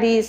20।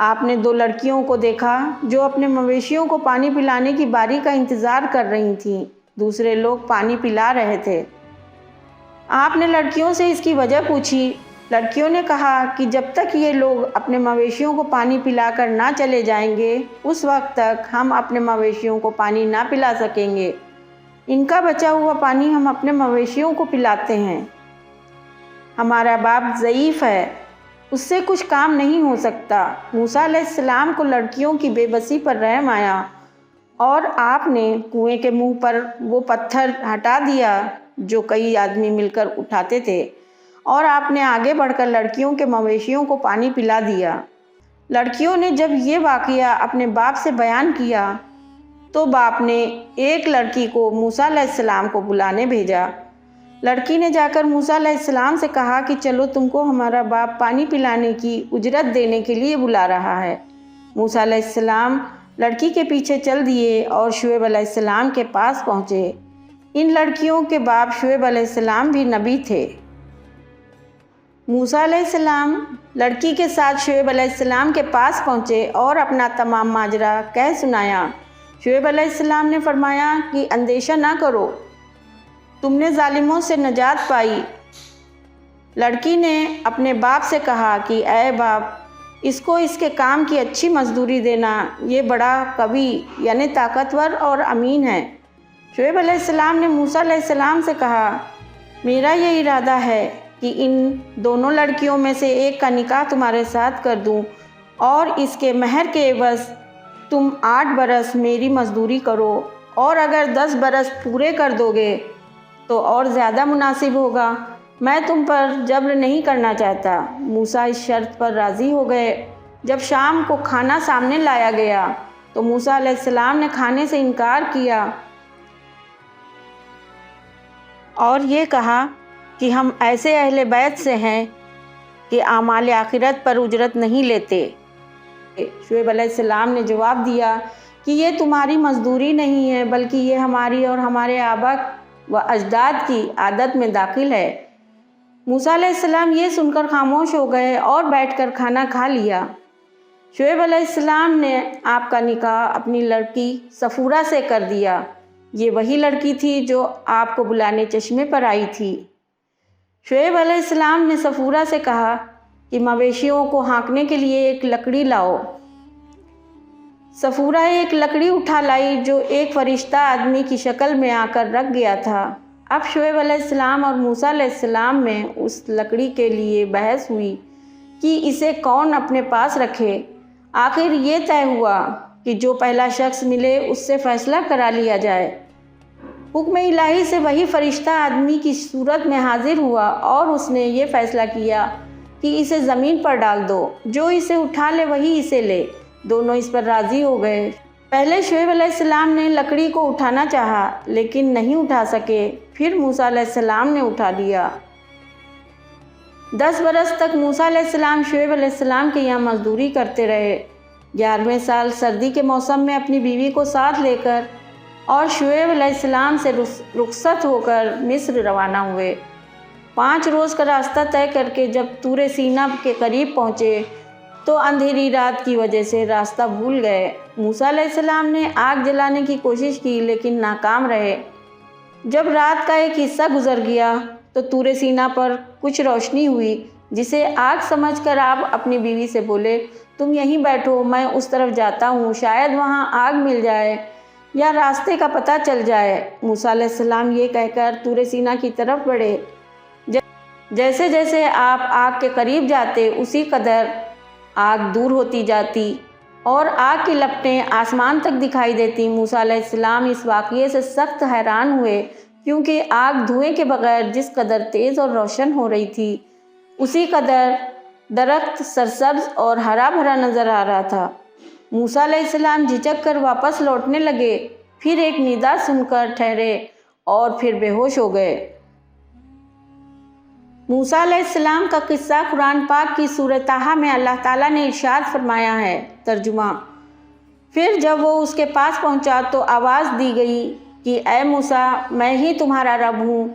آپ نے 2 لڑکیوں کو دیکھا جو اپنے مویشیوں کو پانی پلانے کی باری کا انتظار کر رہی تھیں۔ دوسرے لوگ پانی پلا رہے تھے۔ آپ نے لڑکیوں سے اس کی وجہ پوچھی۔ لڑکیوں نے کہا کہ جب تک یہ لوگ اپنے مویشیوں کو پانی پلا کر نہ چلے جائیں گے، اس وقت تک ہم اپنے مویشیوں کو پانی نہ پلا سکیں گے۔ ان کا بچا ہوا پانی ہم اپنے مویشیوں کو پلاتے ہیں۔ ہمارا باپ ضعیف ہے، اس سے کچھ کام نہیں ہو سکتا۔ موسیٰ علیہ السلام کو لڑکیوں کی بے بسی پر رحم آیا اور آپ نے کنویں کے منہ پر وہ پتھر ہٹا دیا جو کئی آدمی مل کر اٹھاتے تھے، اور آپ نے آگے بڑھ کر لڑکیوں کے مویشیوں کو پانی پلا دیا۔ لڑکیوں نے جب یہ واقعہ اپنے باپ سے بیان کیا تو باپ نے ایک لڑکی کو موسیٰ علیہ السلام کو بلانے بھیجا۔ لڑکی نے جا کر موسیٰ علیہ السلام سے کہا کہ چلو، تم کو ہمارا باپ پانی پلانے کی اجرت دینے کے لیے بلا رہا ہے۔ موسیٰ علیہ السلام لڑکی کے پیچھے چل دیے اور شعیب علیہ السلام کے پاس پہنچے۔ ان لڑکیوں کے باپ شعیب علیہ السلام بھی نبی تھے۔ موسیٰ علیہ السلام لڑکی کے ساتھ شعیب علیہ السلام کے پاس پہنچے اور اپنا تمام ماجرا کہہ سنایا۔ شعیب علیہ السلام نے فرمایا کہ اندیشہ نہ کرو، تم نے ظالموں سے نجات پائی۔ لڑکی نے اپنے باپ سے کہا کہ اے باپ، اس کو اس کے کام کی اچھی مزدوری دینا، یہ بڑا قوی یعنی طاقتور اور امین ہے۔ شعیب علیہ السلام نے موسیٰ علیہ السلام سے کہا، میرا یہ ارادہ ہے کہ ان دونوں لڑکیوں میں سے ایک کا نکاح تمہارے ساتھ کر دوں، اور اس کے مہر کے عوض تم 8 برس میری مزدوری کرو، اور اگر 10 برس پورے کر دو گے تو اور زیادہ مناسب ہوگا۔ میں تم پر جبر نہیں کرنا چاہتا۔ موسیٰ اس شرط پر راضی ہو گئے۔ جب شام کو کھانا سامنے لایا گیا تو موسیٰ علیہ السلام نے کھانے سے انکار کیا اور یہ کہا کہ ہم ایسے اہل بیت سے ہیں کہ اعمال آخرت پر اجرت نہیں لیتے۔ شعیب علیہ السلام نے جواب دیا کہ یہ تمہاری مزدوری نہیں ہے، بلکہ یہ ہماری اور ہمارے آبا و اجداد کی عادت میں داخل ہے۔ موسیٰ علیہ السلام یہ سن کر خاموش ہو گئے اور بیٹھ کر کھانا کھا لیا۔ شعیب علیہ السلام نے آپ کا نکاح اپنی لڑکی صفورہ سے کر دیا۔ یہ وہی لڑکی تھی جو آپ کو بلانے چشمے پر آئی تھی۔ شعیب علیہ السلام نے صفورہ سے کہا کہ مویشیوں کو ہانکنے کے لیے ایک لکڑی لاؤ۔ صفورہ ایک لکڑی اٹھا لائی جو ایک فرشتہ آدمی کی شکل میں آ کر رکھ گیا تھا۔ اب شعیب علیہ السلام اور موسیٰ علیہ السلام میں اس لکڑی کے لیے بحث ہوئی کہ اسے کون اپنے پاس رکھے۔ آخر یہ طے ہوا کہ جو پہلا شخص ملے اس سے فیصلہ کرا لیا جائے۔ حکم الہی سے وہی فرشتہ آدمی کی صورت میں حاضر ہوا اور اس نے یہ فیصلہ کیا کہ اسے زمین پر ڈال دو، جو اسے اٹھا لے وہی اسے لے۔ دونوں اس پر راضی ہو گئے۔ پہلے شعیب علیہ السلام نے لکڑی کو اٹھانا چاہا لیکن نہیں اٹھا سکے، پھر موسیٰ علیہ السلام نے اٹھا لیا۔ 10 برس تک موسیٰ علیہ السلام شعیب علیہ السلام کے یہاں مزدوری کرتے رہے۔ 11ویں سال سردی کے موسم میں اپنی بیوی کو ساتھ لے کر اور شعیب علیہ السلام سے رخصت ہو کر مصر روانہ ہوئے۔ 5 روز کا راستہ طے کر کے جب طور سینا کے قریب پہنچے تو اندھیری رات کی وجہ سے راستہ بھول گئے۔ موسیٰ علیہ السلام نے آگ جلانے کی کوشش کی لیکن ناکام رہے۔ جب رات کا ایک حصہ گزر گیا تو طور سینا پر کچھ روشنی ہوئی، جسے آگ سمجھ کر آپ اپنی بیوی سے بولے، تم یہیں بیٹھو، میں اس طرف جاتا ہوں، شاید وہاں آگ مل جائے یا راستے کا پتہ چل جائے۔ موسیٰ علیہ السلام یہ کہہ کر طور سینا کی طرف بڑھے۔ جیسے جیسے آپ آگ کے قریب جاتے اسی قدر آگ دور ہوتی جاتی اور آگ کی لپٹیں آسمان تک دکھائی دیتی۔ موسیٰ علیہ السلام اس واقعے سے سخت حیران ہوئے کیونکہ آگ دھوئیں کے بغیر جس قدر تیز اور روشن ہو رہی تھی، اسی قدر درخت سرسبز اور ہرا بھرا نظر آ رہا تھا۔ موسیٰ علیہ السلام جھجک کر واپس لوٹنے لگے، پھر ایک ندا سن کر ٹھہرے اور پھر بے ہوش ہو گئے۔ موسیٰ علیہ السلام کا قصہ قرآن پاک کی سورہ طٰہٰ میں اللہ تعالیٰ نے ارشاد فرمایا ہے۔ ترجمہ: پھر جب وہ اس کے پاس پہنچا تو آواز دی گئی کہ اے موسیٰ، میں ہی تمہارا رب ہوں،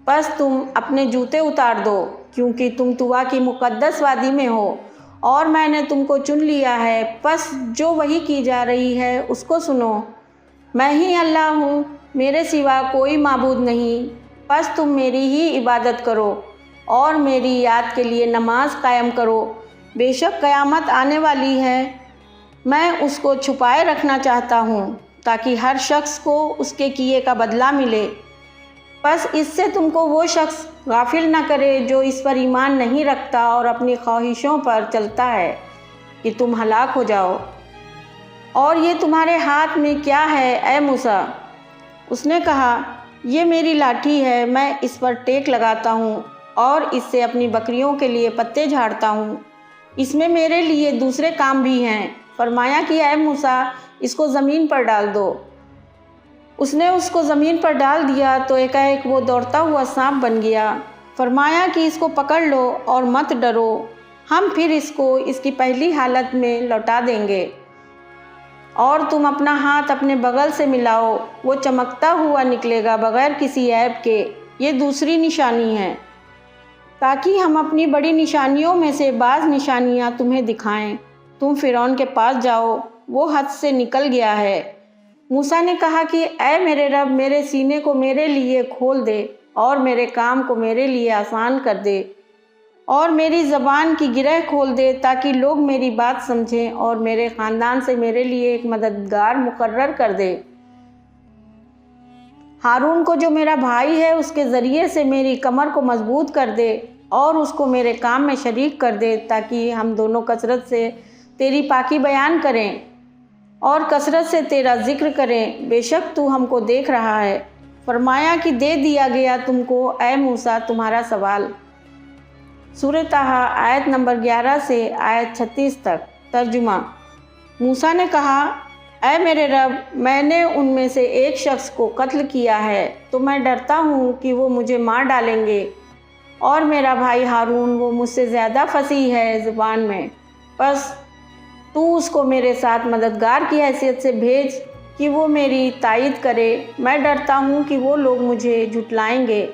پس تم اپنے جوتے اتار دو کیونکہ تم طویٰ کی مقدس وادی میں ہو، اور میں نے تم کو چن لیا ہے، پس جو وحی کی جا رہی ہے اس کو سنو۔ میں ہی اللہ ہوں، میرے سوا کوئی معبود نہیں، پس تم میری ہی عبادت کرو اور میری یاد کے لیے نماز قائم کرو۔ بے شک قیامت آنے والی ہے، میں اس کو چھپائے رکھنا چاہتا ہوں تاکہ ہر شخص کو اس کے کیے کا بدلہ ملے۔ پس اس سے تم کو وہ شخص غافل نہ کرے جو اس پر ایمان نہیں رکھتا اور اپنی خواہشوں پر چلتا ہے کہ تم ہلاک ہو جاؤ۔ اور یہ تمہارے ہاتھ میں کیا ہے اے موسیٰ؟ اس نے کہا، یہ میری لاٹھی ہے، میں اس پر ٹیک لگاتا ہوں اور اس سے اپنی بکریوں کے لیے پتے جھاڑتا ہوں، اس میں میرے لیے دوسرے کام بھی ہیں۔ فرمایا کہ اے موسیٰ، اس کو زمین پر ڈال دو۔ اس نے اس کو زمین پر ڈال دیا تو ایک وہ دوڑتا ہوا سانپ بن گیا۔ فرمایا کہ اس کو پکڑ لو اور مت ڈرو، ہم پھر اس کو اس کی پہلی حالت میں لوٹا دیں گے، اور تم اپنا ہاتھ اپنے بغل سے ملاؤ، وہ چمکتا ہوا نکلے گا بغیر کسی عیب کے۔ یہ دوسری نشانی ہے تاکہ ہم اپنی بڑی نشانیوں میں سے بعض نشانیاں تمہیں دکھائیں۔ تم فرعون کے پاس جاؤ، وہ حد سے نکل گیا ہے۔ موسیٰ نے کہا کہ اے میرے رب، میرے سینے کو میرے لیے کھول دے اور میرے کام کو میرے لیے آسان کر دے، اور میری زبان کی گرہ کھول دے تاکہ لوگ میری بات سمجھیں، اور میرے خاندان سے میرے لیے ایک مددگار مقرر کر دے۔ ہارون کو جو میرا بھائی ہے اس کے ذریعے سے میری کمر کو مضبوط کر دے اور اس کو میرے کام میں شریک کر دے تاکہ ہم دونوں کثرت سے تیری پاکی بیان کریں اور کثرت سے تیرا ذکر کریں، بے شک تو ہم کو دیکھ رہا ہے۔ فرمایا کہ دے دیا گیا تم کو اے موسیٰ تمہارا سوال۔ سورہ طٰہٰ آیت نمبر 11 سے آیت 36 تک۔ ترجمہ۔ موسیٰ نے کہا، اے میرے رب، میں نے ان میں سے ایک شخص کو قتل کیا ہے تو میں ڈرتا ہوں کہ وہ مجھے مار ڈالیں گے، اور میرا بھائی ہارون وہ مجھ سے زیادہ فصیح ہے زبان میں، بس تو اس کو میرے ساتھ مددگار کی حیثیت سے بھیج کہ وہ میری تائید کرے، میں ڈرتا ہوں کہ وہ لوگ مجھے جھٹلائیں گے۔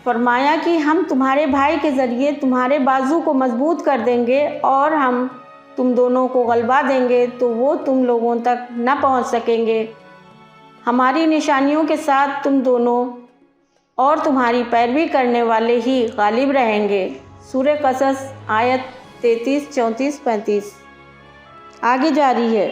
فرمایا کہ ہم تمہارے بھائی کے ذریعے تمہارے بازو کو مضبوط کر دیں گے اور ہم تم دونوں کو غلبہ دیں گے تو وہ تم لوگوں تک نہ پہنچ سکیں گے، ہماری نشانیوں کے ساتھ تم دونوں اور تمہاری پیروی کرنے والے ہی غالب رہیں گے۔ سورہ قصص آیت 33، 34، 35 آگے جاری ہے۔